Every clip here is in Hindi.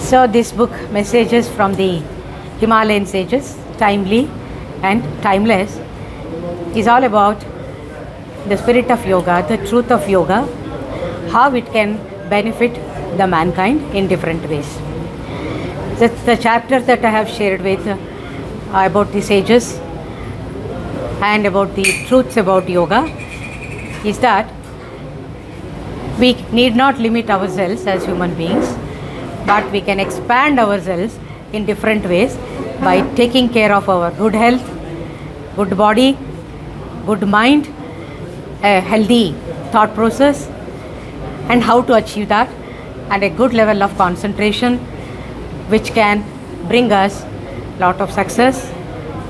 So this book, Messages from the Himalayan Sages, Timely and Timeless, is all about the spirit of yoga, the truth of yoga, how it can benefit the mankind in different ways. The chapter that I have shared with about the sages and about the truths about yoga is that we need not limit ourselves as human beings, but we can expand ourselves in different ways by taking care of our good health, good body, good mind, a healthy thought process, and how to achieve that, and a good level of concentration which can bring us lot of success,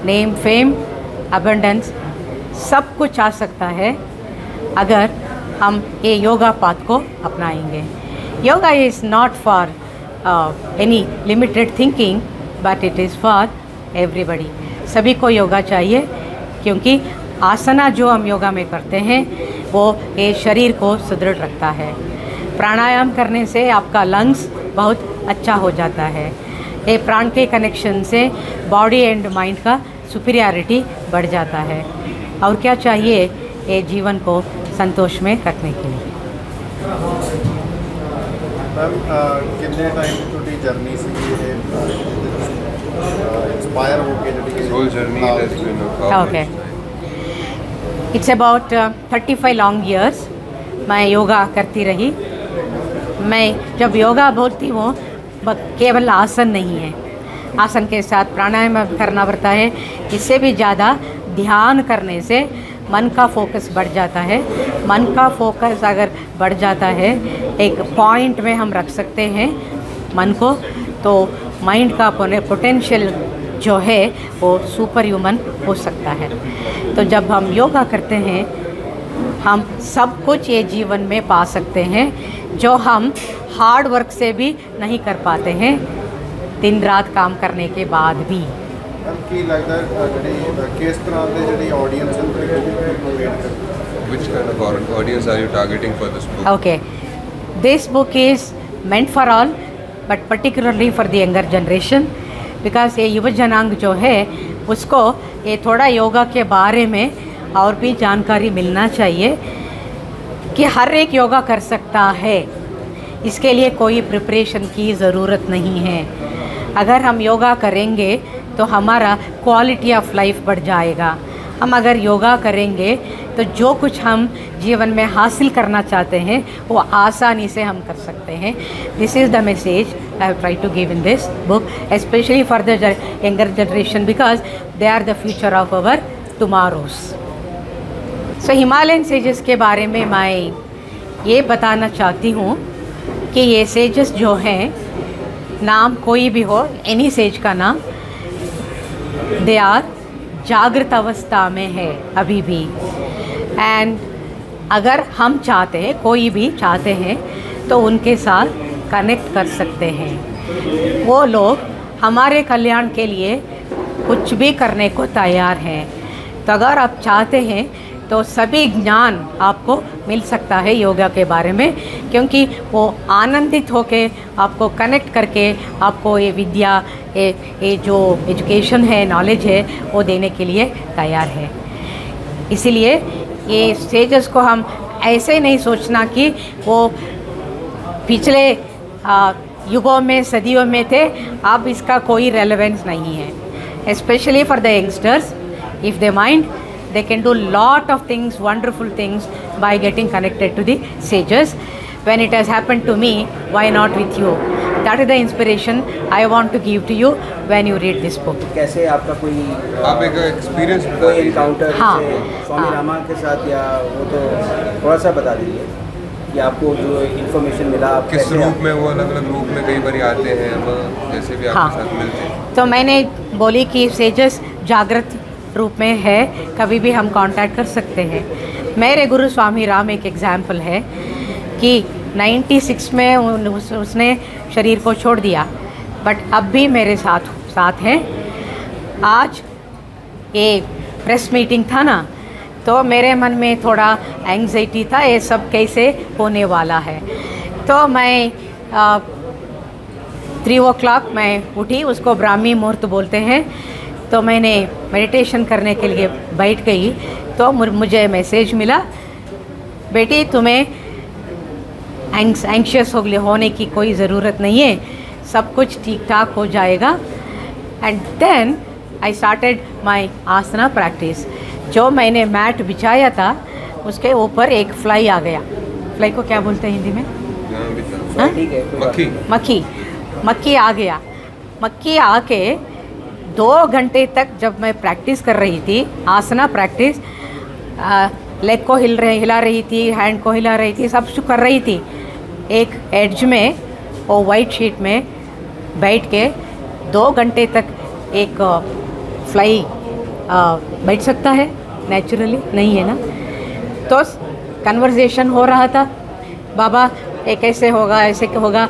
name, fame, abundance. सब कुछ आ सकता है अगर हम ये योगा पाथ को अपनाएंगे. Yoga is not for any limited thinking, but it is for everybody. सभी को योगा चाहिए, क्योंकि आसना जो हम योगा में करते हैं वो ये शरीर को सुदृढ़ रखता है. प्राणायाम करने से आपका लंग्स बहुत अच्छा हो जाता है. ये प्राण के कनेक्शन से बॉडी एंड माइंड का सुपीरियरिटी बढ़ जाता है. और क्या चाहिए ये जीवन को संतोष में रखने के लिए. मैम कितने टाइम छोटी जर्नी से ये इंस्पायर होके whole journey has been a okay, it's about 35 long years मैं योगा करती रही. मैं जब योगा बोलती हूँ केवल आसन नहीं है, आसन के साथ प्राणायाम करना पड़ता है. इससे भी ज़्यादा ध्यान करने से मन का फोकस बढ़ जाता है. मन का फोकस अगर बढ़ जाता है, एक पॉइंट में हम रख सकते हैं मन को, तो माइंड का पोटेंशियल जो है वो सुपर ह्यूमन हो सकता है. तो जब हम योगा करते हैं हम सब कुछ ये जीवन में पा सकते हैं जो हम हार्ड वर्क से भी नहीं कर पाते हैं, दिन रात काम करने के बाद भी. ਕੀ ਲੱਗਦਾ ਕਿਸ ਤਰ੍ਹਾਂ ਦੇ ਜਿਹੜੀ ਆਡੀਅנס ਹੈ Which kind of audience are you targeting for this book? Okay, this book is meant for all, but particularly for the younger generation, because ये युवा जनांग जो है उसको ये थोड़ा योगा के बारे में और भी जानकारी मिलना चाहिए कि हर एक योगा कर सकता है. इसके लिए कोई प्रिपरेशन की ज़रूरत नहीं है. अगर हम योगा करेंगे तो हमारा क्वालिटी ऑफ लाइफ बढ़ जाएगा. हम अगर योगा करेंगे तो जो कुछ हम जीवन में हासिल करना चाहते हैं वो आसानी से हम कर सकते हैं. This is the message I have try to give in this book, specially for the younger generation, because they are the future of our tomorrows. So Himalayan sages के बारे में मैं ये बताना चाहती हूँ कि ये सेजेस जो हैं, नाम कोई भी हो, एनी सेज का नाम, दे आर जागृत अवस्था में है अभी भी. एंड अगर हम चाहते हैं, कोई भी चाहते हैं, तो उनके साथ कनेक्ट कर सकते हैं. वो लोग हमारे कल्याण के लिए कुछ भी करने को तैयार हैं. तो अगर आप चाहते हैं तो सभी ज्ञान आपको मिल सकता है योगा के बारे में, क्योंकि वो आनंदित होके आपको कनेक्ट करके आपको ये विद्या, ये जो एजुकेशन है, नॉलेज है, वो देने के लिए तैयार है. इसीलिए ये स्टेजेस को हम ऐसे नहीं सोचना कि वो पिछले युगों में, सदियों में थे, अब इसका कोई रेलेवेंस नहीं है. Specially for the youngsters, if they mind, they can do lot of things, wonderful things, by getting connected to the sages. When it has happened to me, why not with you? That is the inspiration I want to give to you when you read this book. कैसे आपका कोई आप एक एक्सपीरियंस कोई इनकाउंटर हाँ, स्वामी हाँ. रामा के साथ, या वो तो थोड़ा सा बता दीजिए कि आपको जो इन्फॉर्मेशन मिला, आप किस कैसे रूप में, वो अलग अलग रूप में कई बार आते हैं, हम जैसे भी हाँ. आपके साथ मिलते हैं. तो मैंने बोली कि सेजेस जागृत रूप में है, कभी भी हम कांटेक्ट कर सकते हैं. मेरे गुरु स्वामी राम एक एग्जाम्पल है कि 96 में उसने शरीर को छोड़ दिया, बट अब भी मेरे साथ हैं. आज ये प्रेस मीटिंग था ना, तो मेरे मन में थोड़ा एंग्जाइटी था, ये सब कैसे होने वाला है. तो मैं 3 o'clock मैं उठी, उसको ब्राह्मी मुहूर्त बोलते हैं। तो मैंने मेडिटेशन करने के लिए बैठ गई तो मुझे मैसेज मिला, बेटी तुम्हें एंक्शियस होने की कोई ज़रूरत नहीं है, सब कुछ ठीक ठाक हो जाएगा। And then I started my asana practice. जो मैंने मैट बिछाया था उसके ऊपर एक फ्लाई आ गया। फ्लाई को क्या बोलते हैं हिंदी में? हाँ? ठीक है, कोई बात मक्खी। मक्खी आ गया। मक्खी आके 2 घंटे तक जब मैं प्रैक्टिस कर रही थी, आसना प्रैक्टिस, लेग को हिला रही थी, हैंड को हिला रही थी, सब कुछ कर रही थी। एक एड्ज में और वाइट शीट में बैठ के 2 घंटे तक एक फ्लाई बैठ सकता है नेचुरली? नहीं है ना। तो कन्वर्सेशन हो रहा था, बाबा ये कैसे होगा, ऐसे होगा,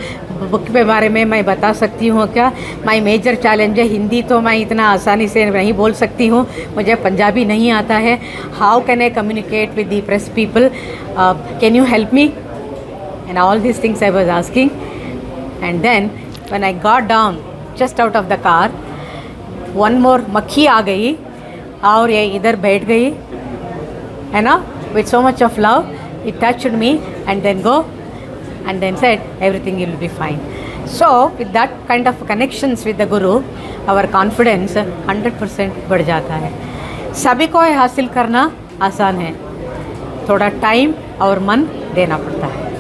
बुक के बारे में मैं बता सकती हूँ क्या? माई मेजर चैलेंज है हिंदी, तो मैं इतना आसानी से नहीं बोल सकती हूँ, मुझे पंजाबी नहीं आता है। How can I communicate with the press people, can you help me? And all this things I was asking. And then when I got down just out of the car, one more मक्खी आ गई और ये इधर बैठ गई, है ना, with so much of love, it touched me and then go and then said everything will be fine. So with that kind of connections with the Guru, our confidence 100% बढ़ जाता है। सभी को हासिल करना आसान है, थोड़ा टाइम और मन देना पड़ता है।